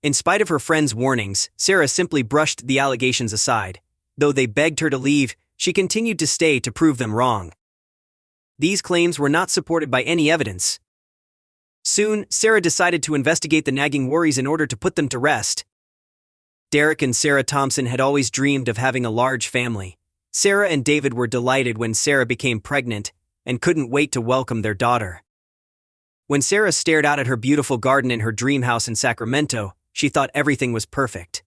In spite of her friends' warnings, Sarah simply brushed the allegations aside. Though they begged her to leave, she continued to stay to prove them wrong. These claims were not supported by any evidence. Soon, Sarah decided to investigate the nagging worries in order to put them to rest. Derek and Sarah Thompson had always dreamed of having a large family. Sarah and David were delighted when Sarah became pregnant and couldn't wait to welcome their daughter. When Sarah stared out at her beautiful garden in her dream house in Sacramento, she thought everything was perfect.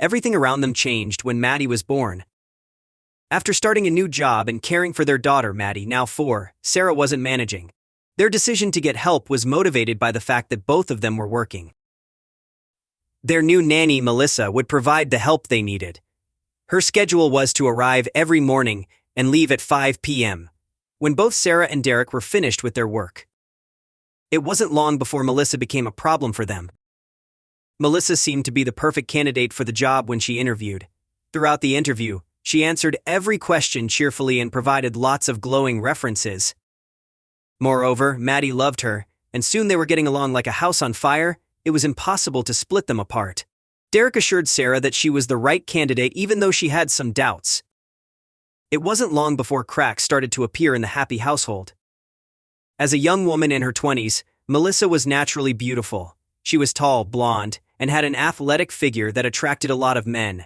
Everything around them changed when Maddie was born. After starting a new job and caring for their daughter Maddie, now 4, Sarah wasn't managing. Their decision to get help was motivated by the fact that both of them were working. Their new nanny, Melissa, would provide the help they needed. Her schedule was to arrive every morning and leave at 5 p.m., when both Sarah and Derek were finished with their work. It wasn't long before Melissa became a problem for them. Melissa seemed to be the perfect candidate for the job when she interviewed. Throughout the interview, she answered every question cheerfully and provided lots of glowing references. Moreover, Maddie loved her, and soon they were getting along like a house on fire. It was impossible to split them apart. Derek assured Sarah that she was the right candidate even though she had some doubts. It wasn't long before cracks started to appear in the happy household. As a young woman in her 20s, Melissa was naturally beautiful. She was tall, blonde, and had an athletic figure that attracted a lot of men.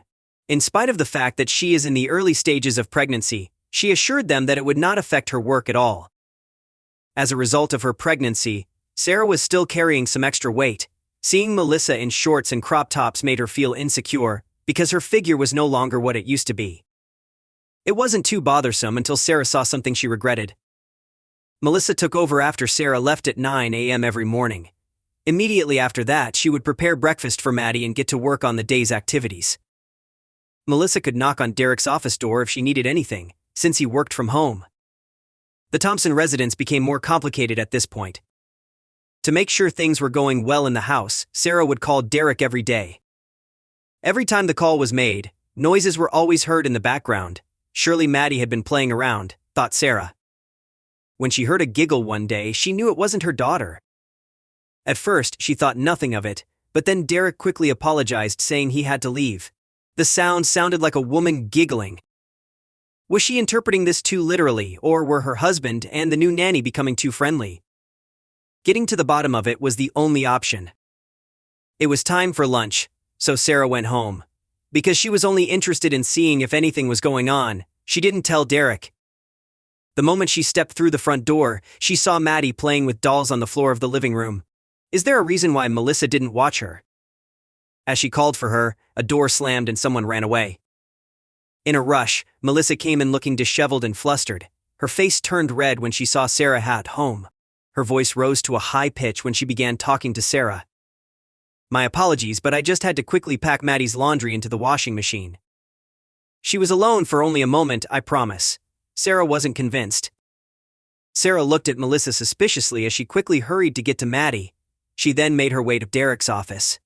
In spite of the fact that she is in the early stages of pregnancy, she assured them that it would not affect her work at all. As a result of her pregnancy, Sarah was still carrying some extra weight. Seeing Melissa in shorts and crop tops made her feel insecure because her figure was no longer what it used to be. It wasn't too bothersome until Sarah saw something she regretted. Melissa took over after Sarah left at 9 a.m. every morning. Immediately after that, she would prepare breakfast for Maddie and get to work on the day's activities. Melissa could knock on Derek's office door if she needed anything, since he worked from home. The Thompson residence became more complicated at this point. To make sure things were going well in the house, Sarah would call Derek every day. Every time the call was made, noises were always heard in the background. Surely Maddie had been playing around, thought Sarah. When she heard a giggle one day, she knew it wasn't her daughter. At first, she thought nothing of it, but then Derek quickly apologized, saying he had to leave. The sound sounded like a woman giggling. Was she interpreting this too literally, or were her husband and the new nanny becoming too friendly? Getting to the bottom of it was the only option. It was time for lunch, so Sarah went home. Because she was only interested in seeing if anything was going on, she didn't tell Derek. The moment she stepped through the front door, she saw Maddie playing with dolls on the floor of the living room. Is there a reason why Melissa didn't watch her? As she called for her, a door slammed and someone ran away. In a rush, Melissa came in looking disheveled and flustered. Her face turned red when she saw Sarah at home. Her voice rose to a high pitch when she began talking to Sarah. My apologies, but I just had to quickly pack Maddie's laundry into the washing machine. She was alone for only a moment, I promise. Sarah wasn't convinced. Sarah looked at Melissa suspiciously as she quickly hurried to get to Maddie. She then made her way to Derek's office.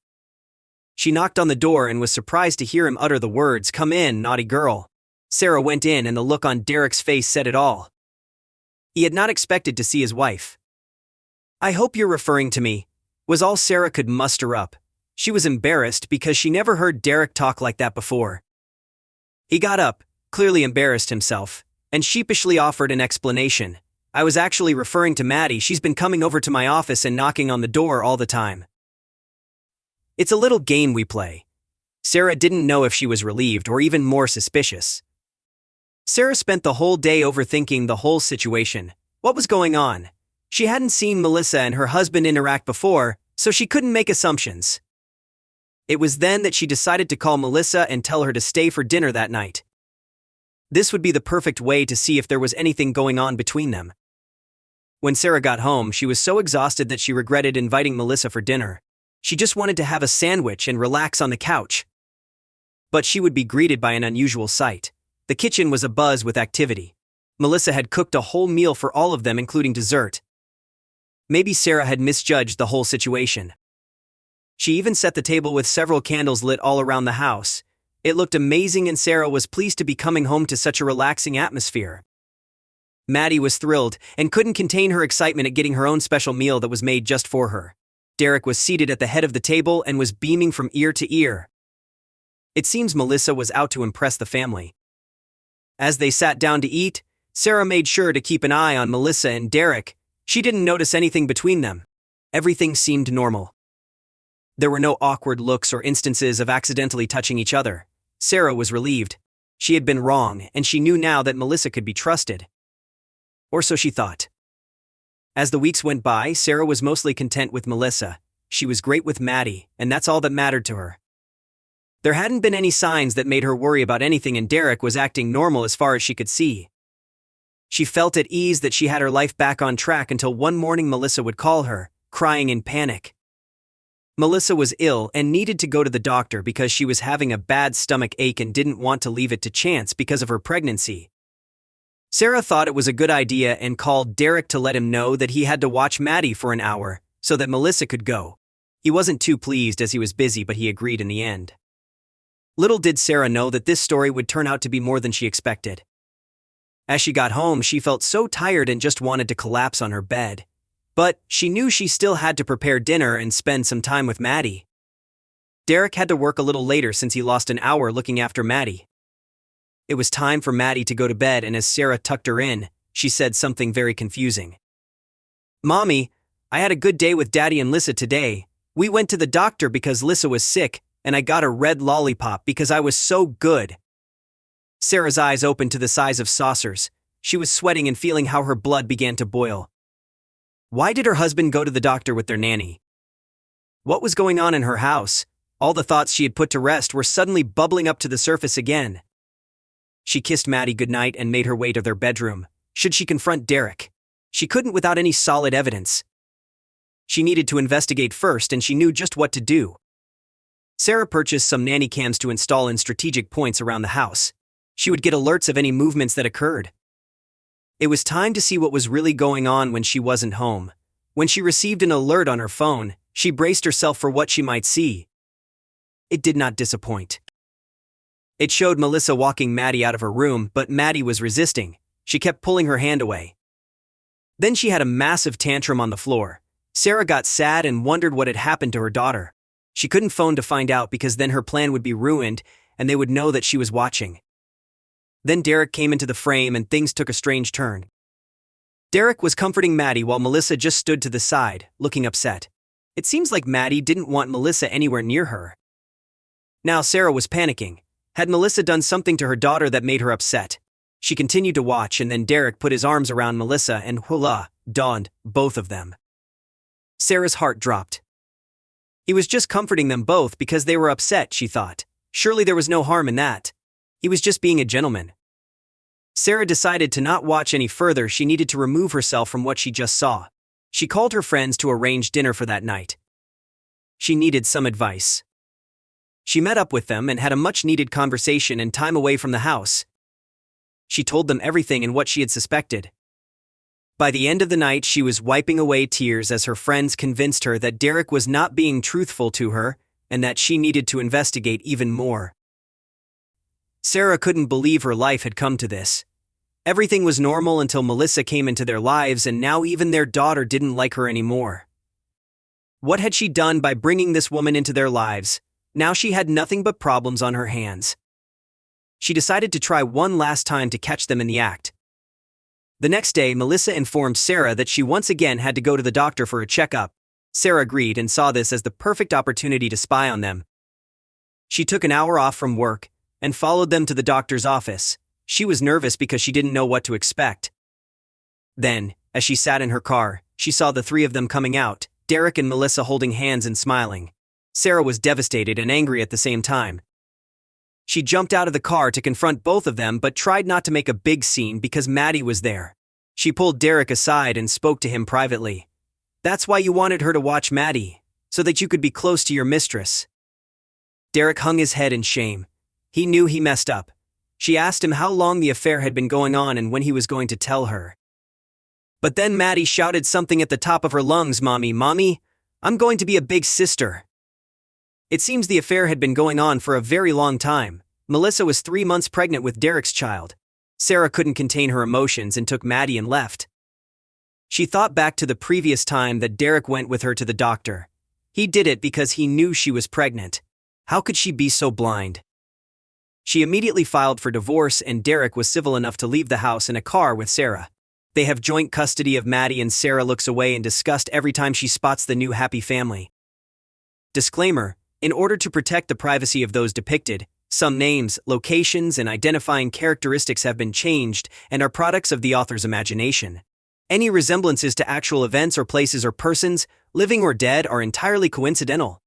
She knocked on the door and was surprised to hear him utter the words, "Come in, naughty girl." Sarah went in and the look on Derek's face said it all. He had not expected to see his wife. "I hope you're referring to me," was all Sarah could muster up. She was embarrassed because she never heard Derek talk like that before. He got up, clearly embarrassed himself, and sheepishly offered an explanation. "I was actually referring to Maddie. She's been coming over to my office and knocking on the door all the time. It's a little game we play." Sarah didn't know if she was relieved or even more suspicious. Sarah spent the whole day overthinking the whole situation. What was going on? She hadn't seen Melissa and her husband interact before, so she couldn't make assumptions. It was then that she decided to call Melissa and tell her to stay for dinner that night. This would be the perfect way to see if there was anything going on between them. When Sarah got home, she was so exhausted that she regretted inviting Melissa for dinner. She just wanted to have a sandwich and relax on the couch. But she would be greeted by an unusual sight. The kitchen was abuzz with activity. Melissa had cooked a whole meal for all of them, including dessert. Maybe Sarah had misjudged the whole situation. She even set the table with several candles lit all around the house. It looked amazing and Sarah was pleased to be coming home to such a relaxing atmosphere. Maddie was thrilled and couldn't contain her excitement at getting her own special meal that was made just for her. Derek was seated at the head of the table and was beaming from ear to ear. It seems Melissa was out to impress the family. As they sat down to eat, Sarah made sure to keep an eye on Melissa and Derek. She didn't notice anything between them. Everything seemed normal. There were no awkward looks or instances of accidentally touching each other. Sarah was relieved. She had been wrong, and she knew now that Melissa could be trusted. Or so she thought. As the weeks went by, Sarah was mostly content with Melissa. She was great with Maddie, and that's all that mattered to her. There hadn't been any signs that made her worry about anything, and Derek was acting normal as far as she could see. She felt at ease that she had her life back on track until one morning Melissa would call her, crying in panic. Melissa was ill and needed to go to the doctor because she was having a bad stomach ache and didn't want to leave it to chance because of her pregnancy. Sarah thought it was a good idea and called Derek to let him know that he had to watch Maddie for an hour so that Melissa could go. He wasn't too pleased as he was busy, but he agreed in the end. Little did Sarah know that this story would turn out to be more than she expected. As she got home, she felt so tired and just wanted to collapse on her bed. But she knew she still had to prepare dinner and spend some time with Maddie. Derek had to work a little later since he lost an hour looking after Maddie. It was time for Maddie to go to bed, and as Sarah tucked her in, she said something very confusing. "Mommy, I had a good day with Daddy and Lissa today. We went to the doctor because Lissa was sick, and I got a red lollipop because I was so good." Sarah's eyes opened to the size of saucers. She was sweating and feeling how her blood began to boil. Why did her husband go to the doctor with their nanny? What was going on in her house? All the thoughts she had put to rest were suddenly bubbling up to the surface again. She kissed Maddie goodnight and made her way to their bedroom. Should she confront Derek? She couldn't without any solid evidence. She needed to investigate first, and she knew just what to do. Sarah purchased some nanny cams to install in strategic points around the house. She would get alerts of any movements that occurred. It was time to see what was really going on when she wasn't home. When she received an alert on her phone, she braced herself for what she might see. It did not disappoint. It showed Melissa walking Maddie out of her room, but Maddie was resisting. She kept pulling her hand away. Then she had a massive tantrum on the floor. Sarah got sad and wondered what had happened to her daughter. She couldn't phone to find out because then her plan would be ruined and they would know that she was watching. Then Derek came into the frame and things took a strange turn. Derek was comforting Maddie while Melissa just stood to the side, looking upset. It seems like Maddie didn't want Melissa anywhere near her. Now Sarah was panicking. Had Melissa done something to her daughter that made her upset? She continued to watch, and then Derek put his arms around Melissa and voila, dawned, both of them. Sarah's heart dropped. He was just comforting them both because they were upset, she thought. Surely there was no harm in that. He was just being a gentleman. Sarah decided to not watch any further. She needed to remove herself from what she just saw. She called her friends to arrange dinner for that night. She needed some advice. She met up with them and had a much-needed conversation and time away from the house. She told them everything and what she had suspected. By the end of the night, she was wiping away tears as her friends convinced her that Derek was not being truthful to her and that she needed to investigate even more. Sarah couldn't believe her life had come to this. Everything was normal until Melissa came into their lives, and now even their daughter didn't like her anymore. What had she done by bringing this woman into their lives? Now she had nothing but problems on her hands. She decided to try one last time to catch them in the act. The next day, Melissa informed Sarah that she once again had to go to the doctor for a checkup. Sarah agreed and saw this as the perfect opportunity to spy on them. She took an hour off from work and followed them to the doctor's office. She was nervous because she didn't know what to expect. Then, as she sat in her car, she saw the three of them coming out, Derek and Melissa holding hands and smiling. Sarah was devastated and angry at the same time. She jumped out of the car to confront both of them but tried not to make a big scene because Maddie was there. She pulled Derek aside and spoke to him privately. "That's why you wanted her to watch Maddie, so that you could be close to your mistress." Derek hung his head in shame. He knew he messed up. She asked him how long the affair had been going on and when he was going to tell her. But then Maddie shouted something at the top of her lungs, Mommy, I'm going to be a big sister." It seems the affair had been going on for a very long time. Melissa was 3 months pregnant with Derek's child. Sarah couldn't contain her emotions and took Maddie and left. She thought back to the previous time that Derek went with her to the doctor. He did it because he knew she was pregnant. How could she be so blind? She immediately filed for divorce, and Derek was civil enough to leave the house in a car with Sarah. They have joint custody of Maddie, and Sarah looks away in disgust every time she spots the new happy family. Disclaimer: in order to protect the privacy of those depicted, some names, locations, and identifying characteristics have been changed and are products of the author's imagination. Any resemblances to actual events or places or persons, living or dead, are entirely coincidental.